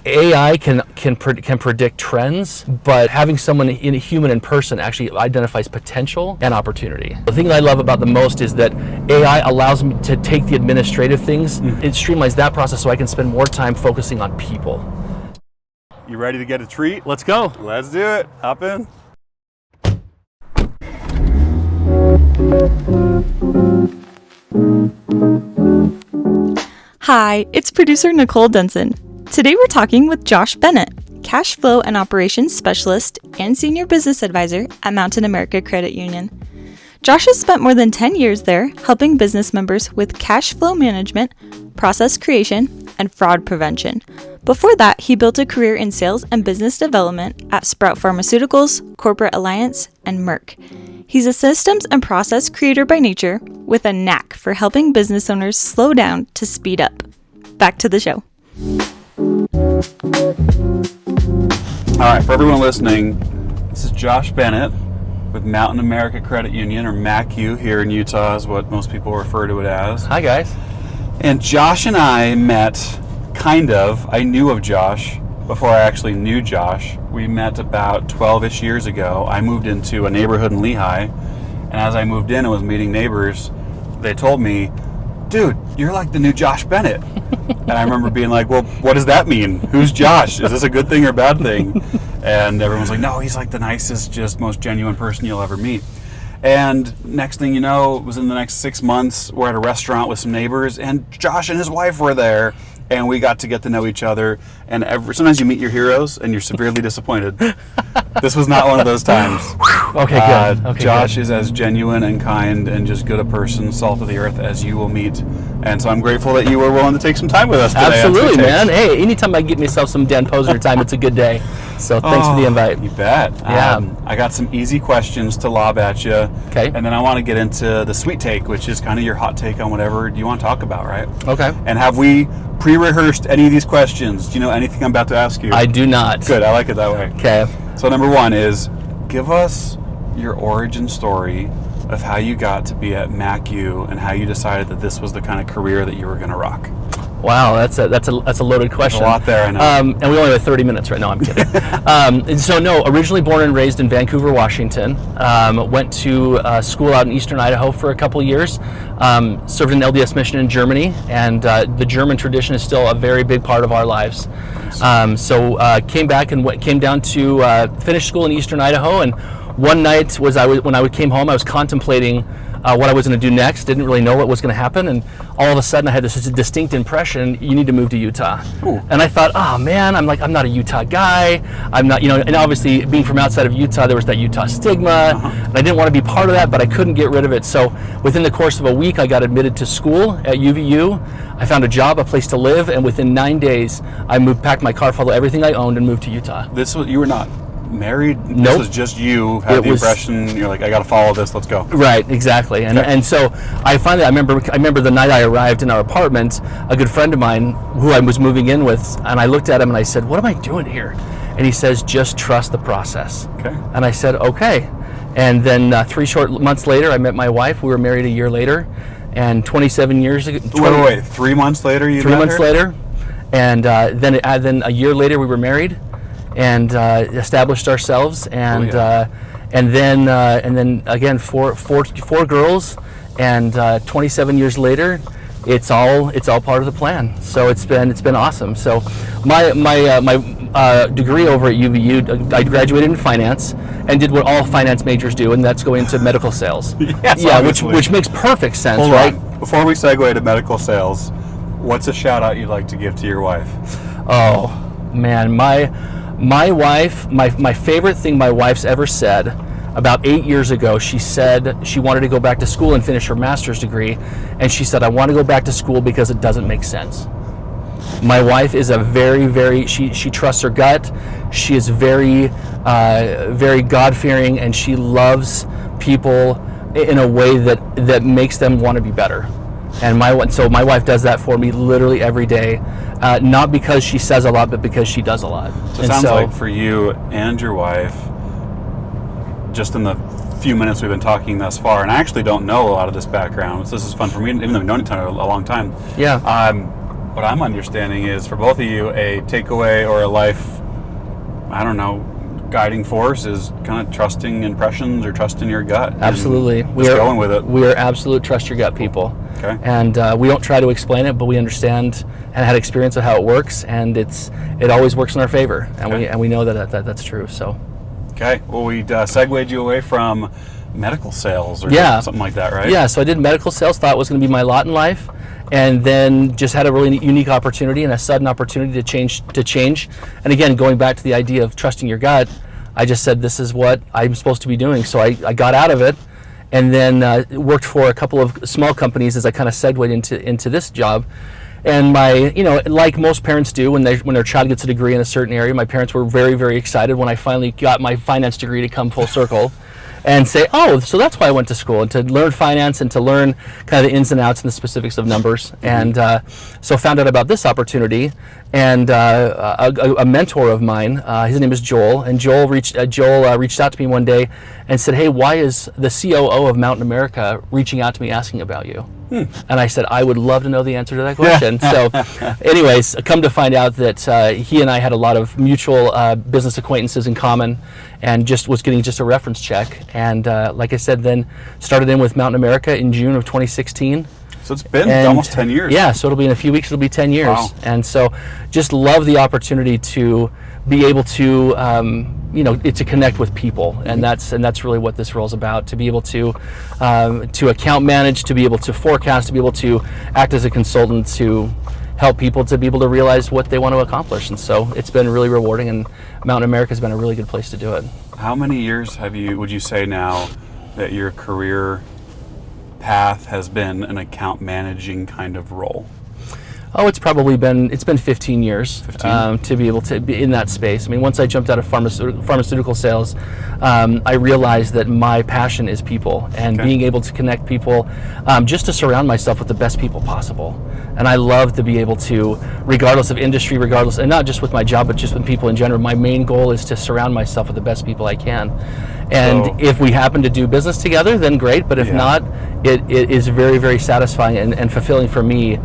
AI can predict trends, but having someone in a human in person actually identifies potential and opportunity. The thing that I love about the most is that AI allows me to take the administrative things. It streamlines that process so I can spend more time focusing on people. You ready to get a treat? Let's go. Let's do it. Hop in. Hi, it's producer Nicole Denson. Today we're talking with Josh Bennett, Cash Flow and Operations Specialist and Senior Business Advisor at Mountain America Credit Union. Josh has spent more than 10 years there helping business members with cash flow management, process creation, and fraud prevention. Before that, he built a career in sales and business development at Sprout Pharmaceuticals, Corporate Alliance, and Merck. He's a systems and process creator by nature with a knack for helping business owners slow down to speed up. Back to the show. All right, for everyone listening, this is Josh Bennett with Mountain America Credit Union, or MACU here in Utah is what most people refer to it as. Hi, guys. And Josh and I met, I knew of Josh before I actually knew Josh. We met about 12-ish years ago. I moved into a neighborhood in Lehigh, and as I moved in and was meeting neighbors, they told me, dude, you're like the new Josh Bennett. And I remember being like, well, what does that mean? Who's Josh? Is this a good thing or a bad thing? And everyone's like, no, he's like the nicest, just most genuine person you'll ever meet. And next thing you know, it was in the next 6 months, we're at a restaurant with some neighbors, and Josh and his wife were there, and we got to get to know each other. And sometimes you meet your heroes, and you're severely disappointed. This was not one of those times. Okay, good. Okay, Josh good. is as genuine and kind and just good a person, salt of the earth, as you will meet. And so I'm grateful that you were willing to take some time with us today. Absolutely, man. Hey, anytime I can get myself some Dan Posner time, it's a good day. So thanks for the invite. You bet. Yeah. I got some easy questions to lob at you. Okay. And then I want to get into the sweet take, which is kind of your hot take on whatever you want to talk about, right? Okay. And have we pre-rehearsed any of these questions? Do you know anything I'm about to ask you? I do not. Good. I like it that way. Okay. So number one is, give us your origin story of how you got to be at MACU and how you decided that this was the kind of career that you were going to rock. Wow, that's a loaded question. There's a lot there, I know. And we only have 30 minutes right now. I'm kidding. Originally born and raised in Vancouver, Washington. Went to school out in Eastern Idaho for a couple years. Served an LDS mission in Germany, and the German tradition is still a very big part of our lives. Came back and came down to finish school in Eastern Idaho. And one night when I came home, I was contemplating what I was going to do next. Didn't really know what was going to happen, and all of a sudden I had this distinct impression: you need to move to Utah. Ooh. And I thought, oh man, I'm not a Utah guy. I'm not, and obviously being from outside of Utah, there was that Utah stigma, and I didn't want to be part of that, but I couldn't get rid of it. So within the course of a week, I got admitted to school at UVU. I found a job, a place to live, and within 9 days, I packed my car full of everything I owned, and moved to Utah. You were not married? Nope. This was just you had the impression, you're like, I got to follow this, let's go. Right, exactly. And so I remember the night I arrived in our apartment, a good friend of mine who I was moving in with, and I looked at him and I said, what am I doing here? And he says, just trust the process. Okay. And I said, okay. And then 3 short months later, I met my wife. We were married a year later, and 27 years ago. Wait, 3 months later you met her? 3 months later, and then a year later we were married, and established ourselves, and then again four girls, and 27 years later, it's all part of the plan. So it's been awesome. So my degree over at UVU, I graduated in finance and did what all finance majors do, and that's go into medical sales. Yes, yeah, obviously. which makes perfect sense, Hold right? on. Before we segue to medical sales, what's a shout out you'd like to give to your wife? Oh man, my wife, my favorite thing my wife's ever said, about 8 years ago, she said she wanted to go back to school and finish her master's degree, and she said, I want to go back to school because it doesn't make sense. My wife is a very, she trusts her gut. She is very God-fearing, and she loves people in a way that makes them want to be better. And my wife does that for me literally every day, not because she says a lot, but because she does a lot. So it sounds like for you and your wife, just in the few minutes we've been talking thus far, and I actually don't know a lot of this background, so this is fun for me, even though we've known each other a long time. Yeah. what I'm understanding is for both of you, a takeaway or a life, I don't know, guiding force is kind of trusting impressions or trusting your gut. Absolutely. Just going with it. We are absolute trust your gut people. Okay. And we don't try to explain it, but we understand and had experience of how it works, and it always works in our favor, and Okay. we know that's true. So. Okay. Well, we segued you away from medical sales or something like that, right? Yeah. So I did medical sales, thought it was going to be my lot in life, and then just had a really unique opportunity and a sudden opportunity to change. And again, going back to the idea of trusting your gut, I just said, this is what I'm supposed to be doing. So I got out of it, and then worked for a couple of small companies as I kind of segued into this job. And like most parents do when their child gets a degree in a certain area, my parents were very, very excited when I finally got my finance degree to come full circle. And say, oh, so that's why I went to school, and to learn finance and to learn kind of the ins and outs and the specifics of numbers. And so found out about this opportunity, and a mentor of mine, his name is Joel, and Joel reached out to me one day and said, hey, why is the COO of Mountain America reaching out to me asking about you? And I said, I would love to know the answer to that question. So anyways, come to find out that he and I had a lot of mutual business acquaintances in common, and was getting just a reference check. And like I said, then started in with Mountain America in June of 2016. So it's been almost 10 years. Yeah, so it'll be in a few weeks, it'll be 10 years. Wow. And so just love the opportunity to be able to, to connect with people. And that's really what this role is about, to be able to account manage, to be able to forecast, to be able to act as a consultant, to help people to be able to realize what they want to accomplish. And so it's been really rewarding, and Mountain America has been a really good place to do it. How many years would you say now that your career path has been an account managing kind of role? Oh, it's been 15 years 15? To be able to be in that space. I mean, once I jumped out of pharmaceutical sales, I realized that my passion is people, and being able to connect people, just to surround myself with the best people possible. And I love to be able to, regardless of industry, and not just with my job, but just with people in general, my main goal is to surround myself with the best people I can. And if we happen to do business together, then great, but if not, it is very, very satisfying and fulfilling for me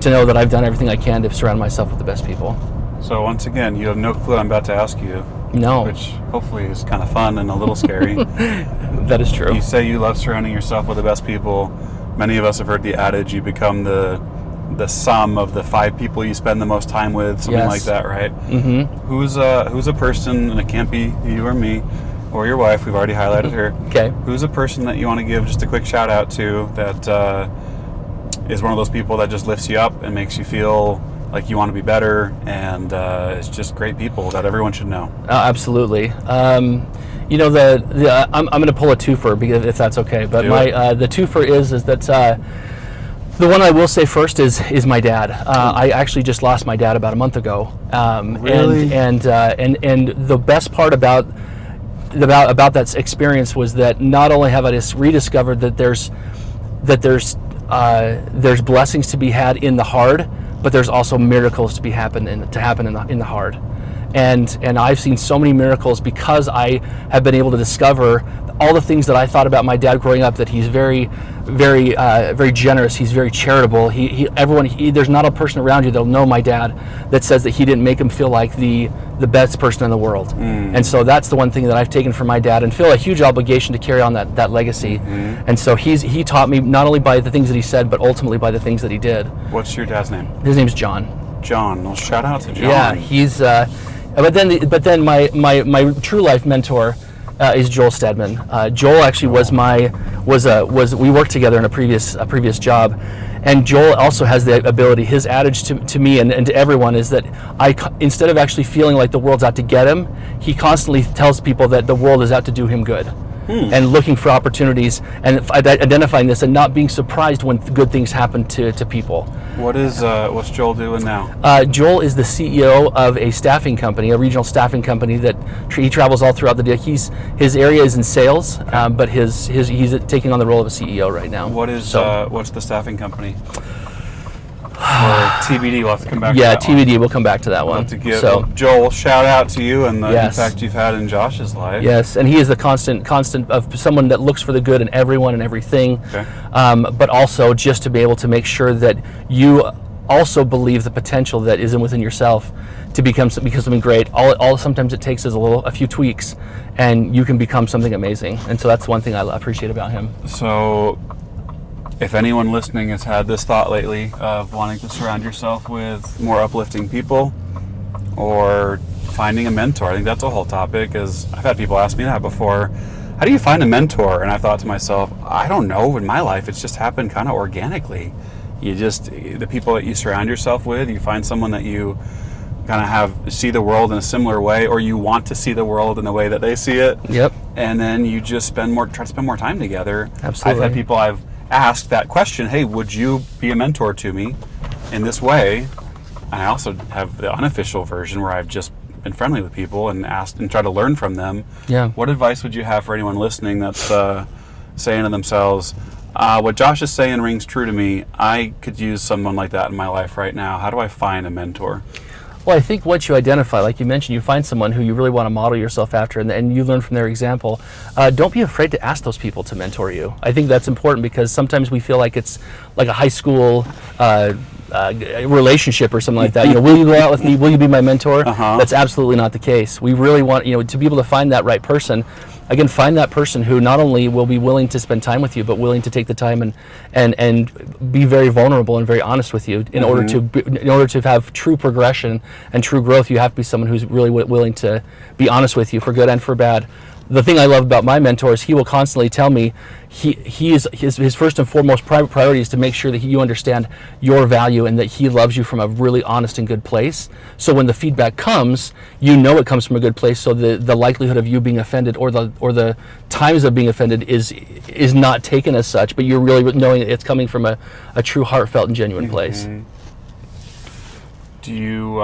to know that I've done everything I can to surround myself with the best people. So once again, you have no clue I'm about to ask you. No. Which hopefully is kind of fun and a little scary. That is true. You say you love surrounding yourself with the best people. Many of us have heard the adage, you become the sum of the 5 people you spend the most time with, something like that, right? Mm-hmm. Who's a person, and it can't be you or me or your wife, we've already highlighted her. Okay. Who's a person that you want to give just a quick shout out to that is one of those people that just lifts you up and makes you feel like you want to be better, and it's just great people that everyone should know? Absolutely. I'm going to pull a twofer, because if that's okay. But the twofer is that the one I will say first is my dad. I actually just lost my dad about a month ago. Really? And the best part about that experience was that not only have I just rediscovered that there's blessings to be had in the hard, but there's also miracles to happen in the hard. And I've seen so many miracles because I have been able to discover all the things that I thought about my dad growing up, that he's very, very, very generous. He's very charitable. There's not a person around you that'll know my dad that says that he didn't make him feel like the best person in the world. And so that's the one thing that I've taken from my dad, and feel a huge obligation to carry on that legacy. And so he taught me not only by the things that he said, but ultimately by the things that he did. What's your dad's name? His name's John. John. Well, shout out to John. Yeah, he's. But then my true life mentor is Joel Stedman. Joel actually we worked together in a previous job, and Joel also has the ability. His adage to me and to everyone is that instead of actually feeling like the world's out to get him, he constantly tells people that the world is out to do him good. And looking for opportunities and identifying this and not being surprised when good things happen to people. What's Joel doing now? Joel is the CEO of a staffing company, a regional staffing company that he travels all throughout the day. His area is in sales, but he's taking on the role of a CEO right now. What's the staffing company? Or TBD, we'll have to come back to that TBD, one. We'll come back to that one. To give Joel, shout out to you and the impact you've had in Josh's life. Yes, and he is the constant of someone that looks for the good in everyone and everything, but also just to be able to make sure that you also believe the potential that is within yourself to become something great. All sometimes it takes is a few tweaks, and you can become something amazing. And so that's one thing I appreciate about him. So, if anyone listening has had this thought lately of wanting to surround yourself with more uplifting people, or finding a mentor, I think that's a whole topic. Is I've had people ask me that before. How do you find a mentor? And I thought to myself, I don't know. In my life, it's just happened kind of organically. The people that you surround yourself with, you find someone that you kind of see the world in a similar way, or you want to see the world in the way that they see it. Yep. And then you just try to spend more time together. Absolutely. I've had people I've asked that question, hey, would you be a mentor to me in this way? And I also have the unofficial version where I've just been friendly with people and asked and tried to learn from them. Yeah. What advice would you have for anyone listening that's saying to themselves, what Josh is saying rings true to me. I could use someone like that in my life right now. How do I find a mentor? Well, I think once you identify, like you mentioned, you find someone who you really want to model yourself after, and you learn from their example. Don't be afraid to ask those people to mentor you. I think that's important because sometimes we feel like it's like a high school relationship or something like that. Will you go out with me? Will you be my mentor? That's absolutely not the case. We really want to be able to find that right person. Again, find that person who not only will be willing to spend time with you, but willing to take the time and be very vulnerable and very honest with you. In order to have true progression and true growth, you have to be someone who's really willing to be honest with you for good and for bad. The thing I love about my mentor is he will constantly tell me his first and foremost priority is to make sure that you understand your value and that he loves you from a really honest and good place. So when the feedback comes, it comes from a good place. So the likelihood of you being offended or the times of being offended is not taken as such, but you're really knowing it's coming from a true, heartfelt and genuine place. Do you?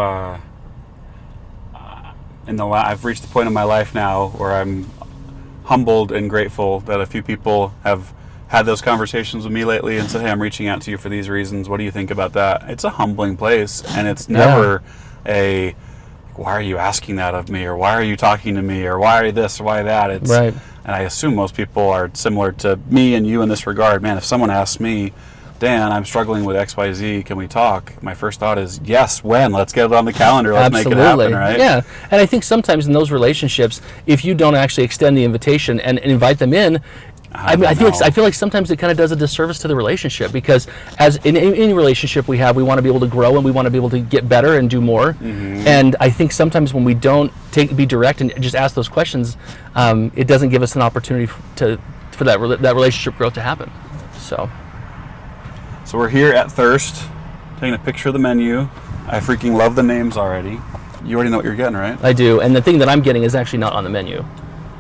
I've reached the point in my life now where I'm humbled and grateful that a few people have had those conversations with me lately and said, hey, I'm reaching out to you for these reasons. What do you think about that? It's a humbling place, and it's never why are you asking that of me, or why are you talking to me, or why are you this or why that? It's right. And I assume most people are similar to me and you in this regard. Man, if someone asks me, Dan, I'm struggling with XYZ, can we talk? My first thought is, yes, when? Let's get it on the calendar. Let's make it happen, right? Yeah, and I think sometimes in those relationships, if you don't actually extend the invitation and invite them in, I feel like sometimes it kind of does a disservice to the relationship, because as in any relationship we have, we want to be able to grow and we want to be able to get better and do more. And I think sometimes when we don't be direct and just ask those questions, it doesn't give us an opportunity for that relationship growth to happen. So we're here at Thirst, taking a picture of the menu. I freaking love the names already. You already know what you're getting, right? I do, and the thing that I'm getting is actually not on the menu.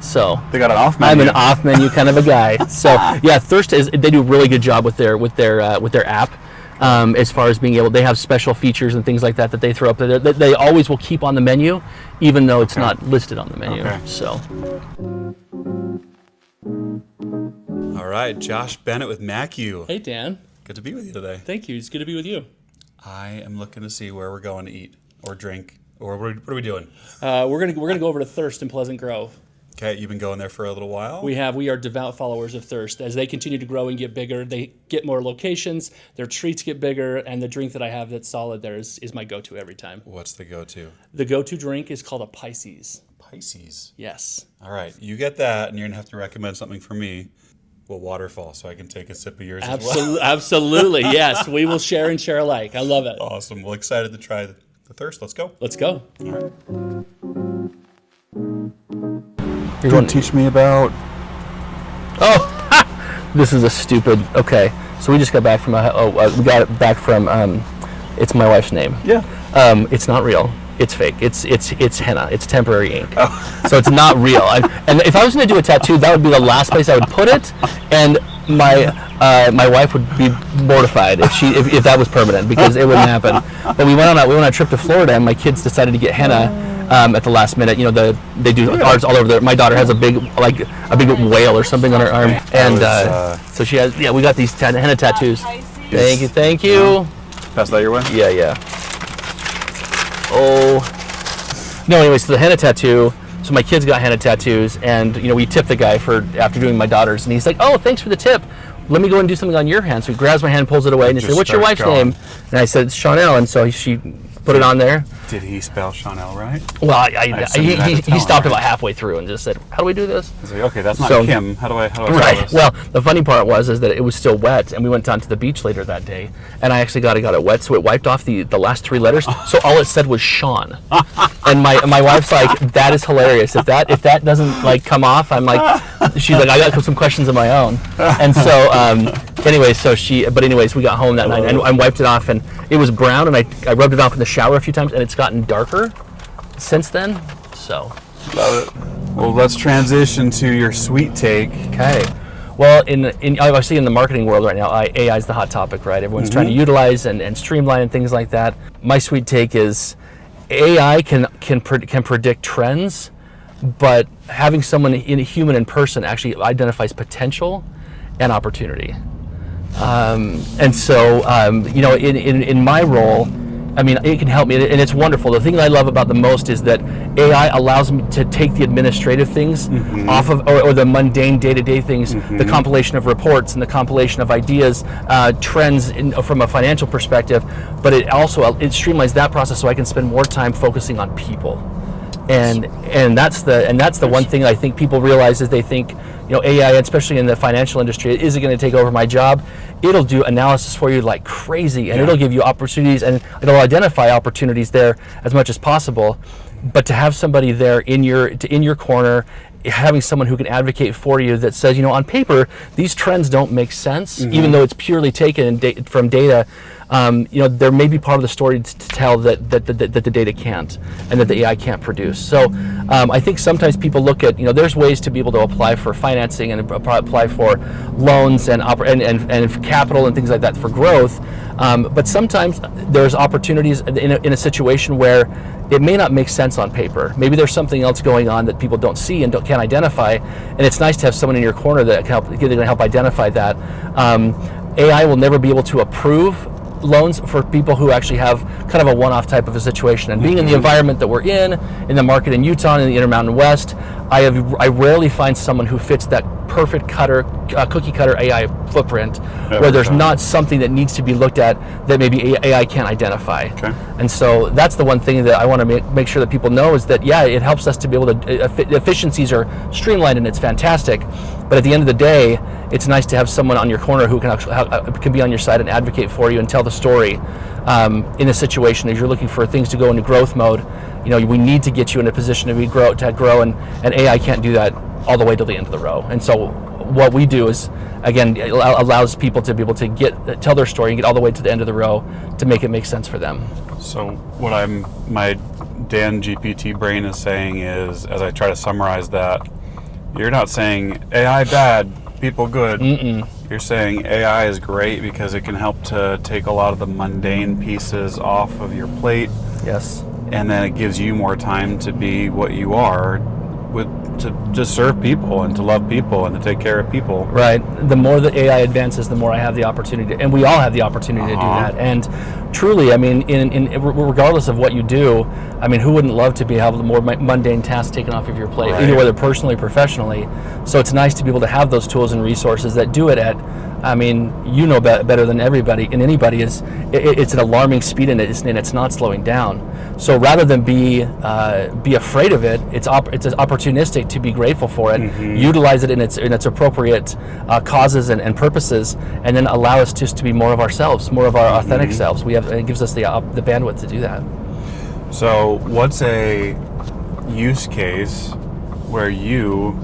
So they got an off menu. I'm an off menu kind of a guy. So yeah, Thirst they do a really good job with their app. As far as being able, they have special features and things like that they throw up there. They always will keep on the menu, even though it's not listed on the menu. Okay. So. All right, Josh Bennett with MacU. Hey Dan. Good to be with you today. Thank you. It's good to be with you. I am looking to see where we're going to eat or drink, or what are we doing? We're gonna go over to Thirst in Pleasant Grove. Okay, you've been going there for a little while? We are devout followers of Thirst. As they continue to grow and get bigger, they get more locations, their treats get bigger, and the drink that I have that's solid there is my go-to every time. What's the go-to? The go-to drink is called a Pisces. Pisces? Yes. All right, you get that, and you're going to have to recommend something for me. Well, Waterfall, so I can take a sip of yours as well. Absolutely, yes. We will share and share alike. I love it. Awesome. Well, excited to try the Thirst. Let's go. Let's go. All right. You're going to teach me about... Oh, this is a stupid... Okay, so we just got back from we got it back from... it's my wife's name. Yeah. It's not real. It's fake. It's henna. It's temporary ink. Oh. So it's not real. And if I was going to do a tattoo, that would be the last place I would put it. And my wife would be mortified if that was permanent, because it wouldn't happen. But we went on a trip to Florida, and my kids decided to get henna at the last minute. They do ours all over there. My daughter has a big whale or something on her arm, and so she has. Yeah, we got these henna tattoos. Thank you. Pass that your way. Yeah. Oh. No, anyways, so the henna tattoo. So my kids got henna tattoos, and we tipped the guy after doing my daughter's, and he's like, "Oh, thanks for the tip. let me go and do something on your hand. So he grabs my hand, pulls it away, and he said, what's your wife's name? And I said, it's Chanel. And so she put it on there. Did he spell Chanel right? Well, he stopped him. about halfway through and just said, how do we do this? I was like, okay, that's not Kim. How do I spell this? Well, the funny part is that it was still wet, and we went down to the beach later that day, and I actually got it wet, so it wiped off the last 3 letters. So all it said was Sean. And my wife's like, that is hilarious. If that doesn't like come off, I'm like, she's like, I got some questions of my own. And so anyways, we got home that night and I wiped it off, and it was brown, and I rubbed it off in the shower a few times, and it's gotten darker since then. So love it. Well, let's transition to your sweet take. Okay. Well, in obviously in the marketing world right now, AI is the hot topic, right? Everyone's trying to utilize and streamline and things like that. My sweet take is AI can predict trends, but having someone human in person actually identifies potential and opportunity. And so, in my role, I mean, it can help me, and it's wonderful. The thing that I love about the most is that AI allows me to take the administrative things off of, or the mundane day-to-day things, the compilation of reports and the compilation of ideas, trends from a financial perspective, but it streamlines that process so I can spend more time focusing on people. And that's the one thing I think people realize is they think, AI, especially in the financial industry, is it going to take over my job? It'll do analysis for you like crazy, and it'll give you opportunities, and it'll identify opportunities there as much as possible. But to have somebody there in your corner, having someone who can advocate for you that says, on paper, these trends don't make sense, even though it's purely taken from data. There may be part of the story to tell that the data can't, and that the AI can't produce. So I think sometimes people look at, there's ways to be able to apply for financing and apply for loans and capital and things like that for growth. But sometimes there's opportunities in a situation where it may not make sense on paper. Maybe there's something else going on that people don't see and can't identify, and it's nice to have someone in your corner that can help identify that. AI will never be able to approve loans for people who actually have kind of a one-off type of a situation. And being in the environment that we're in the market in Utah and in the Intermountain West, I rarely find someone who fits that perfect cookie cutter AI footprint, where there's not something that needs to be looked at that maybe AI can't identify. Okay. And so that's the one thing that I want to make sure that people know is that, it helps us to be able to, efficiencies are streamlined and it's fantastic, but at the end of the day, it's nice to have someone on your corner who can actually be on your side and advocate for you and tell the story in a situation as you're looking for things to go into growth mode. We need to get you in a position to grow, and AI can't do that all the way to the end of the row. And so what we do is, again, it allows people to be able to tell their story and get all the way to the end of the row to make it make sense for them. So what my Dan GPT brain is saying is, as I try to summarize that, you're not saying AI bad, people good. You're saying AI is great because it can help to take a lot of the mundane pieces off of your plate. Yes. And then it gives you more time to be what you are, to serve people and to love people and to take care of people. Right. The more that AI advances, the more I have the opportunity, and we all have the opportunity to do that. And truly, I mean, regardless of what you do, I mean, who wouldn't love to have the more mundane tasks taken off of your plate, either whether personally or professionally? So it's nice to be able to have those tools and resources that do it at, I mean, better than everybody and anybody is. It's an alarming speed, and it's not slowing down. So rather than be afraid of it, it's opportunistic to be grateful for it, utilize it in its appropriate causes and purposes, and then allow us just to be more of ourselves, more of our authentic selves. It gives us the bandwidth to do that. So what's a use case where you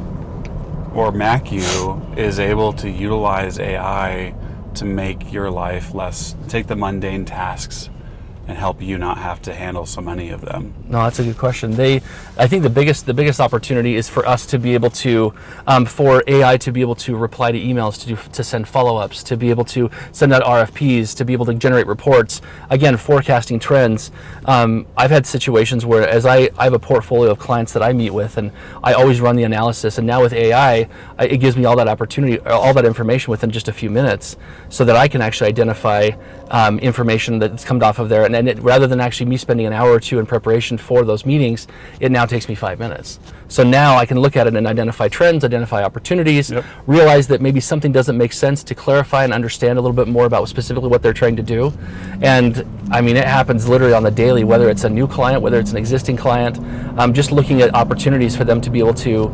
or MacU is able to utilize AI to make your life take the mundane tasks and help you not have to handle so many of them? No, that's a good question. I think the biggest opportunity is for us to be able to, for AI to be able to reply to emails, to send follow-ups, to be able to send out RFPs, to be able to generate reports. Again, forecasting trends. I've had situations where, as I have a portfolio of clients that I meet with, and I always run the analysis. And now with AI, it gives me all that opportunity, all that information within just a few minutes, so that I can actually identify information that's come off of there. And rather than actually me spending an hour or two in preparation for those meetings, it now takes me 5 minutes. So now I can look at it and identify trends, identify opportunities, realize that maybe something doesn't make sense, to clarify and understand a little bit more about specifically what they're trying to do. And I mean, it happens literally on the daily, whether it's a new client, whether it's an existing client, just looking at opportunities for them to be able to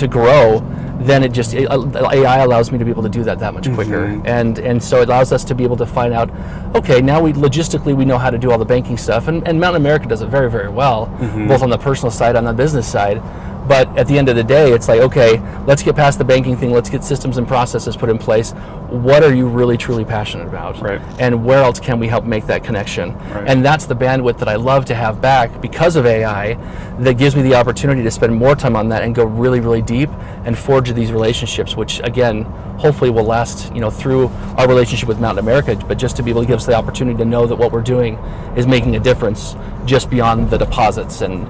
grow. Then AI allows me to be able to do that much quicker, and so it allows us to be able to find out, okay, now logistically we know how to do all the banking stuff, and Mountain America does it very, very well, both on the personal side and on the business side. But at the end of the day, it's like, okay, let's get past the banking thing, let's get systems and processes put in place. What are you really truly passionate about? Right. And where else can we help make that connection? Right. And that's the bandwidth that I love to have back because of AI, that gives me the opportunity to spend more time on that and go really, really deep and forge these relationships, which again, hopefully will last, through our relationship with Mountain America, but just to be able to give us the opportunity to know that what we're doing is making a difference just beyond the deposits and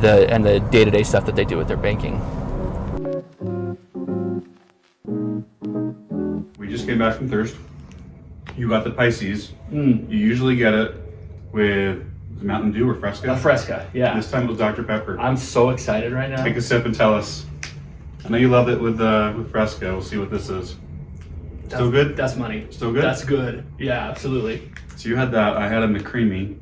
the day-to-day stuff that they do with their banking. We just came back from Thirst. You got the Pisces. You usually get it with Mountain Dew or Fresca. A Fresca, yeah. This time it was Dr. Pepper. I'm so excited right now. Take a sip and tell us. I know you love it with Fresca. We'll see what this is. Still good? That's money. Still good? That's good. Yeah, absolutely. So you had that. I had a McCreamy.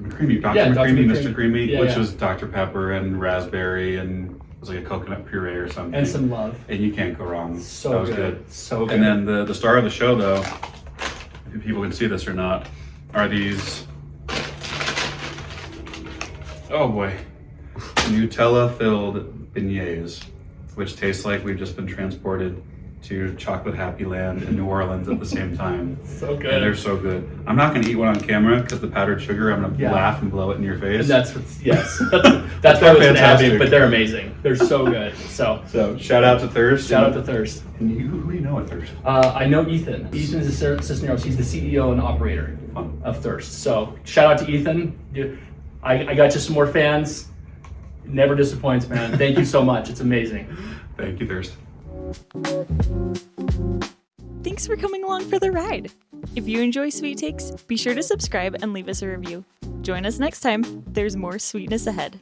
Dr. Yeah, McCreamy, Dr. Mr. Creamy, Yeah, which yeah. was Dr. Pepper and raspberry, and it was like a coconut puree or something. And some love. And you can't go wrong. So that was good. So good. And then the star of the show, though, if people can see this or not, are these, oh boy, Nutella-filled beignets, which taste like we've just been transported to Chocolate Happy Land in New Orleans at the same time. So good. And they're so good. I'm not going to eat one on camera because the powdered sugar, I'm going to laugh and blow it in your face. And that's what I was gonna have, but they're amazing. They're so good. So shout out to Thirst. shout out to Thirst. And who do you know at Thirst? I know Ethan. Ethan's assistant. He's the CEO and operator of Thirst. So shout out to Ethan. Dude, I got you some more fans. Never disappoints, man. Thank you so much. It's amazing. Thank you, Thirst. Thanks for coming along for the ride. If you enjoy Sweet Takes, be sure to subscribe and leave us a review. Join us next time. There's more sweetness ahead.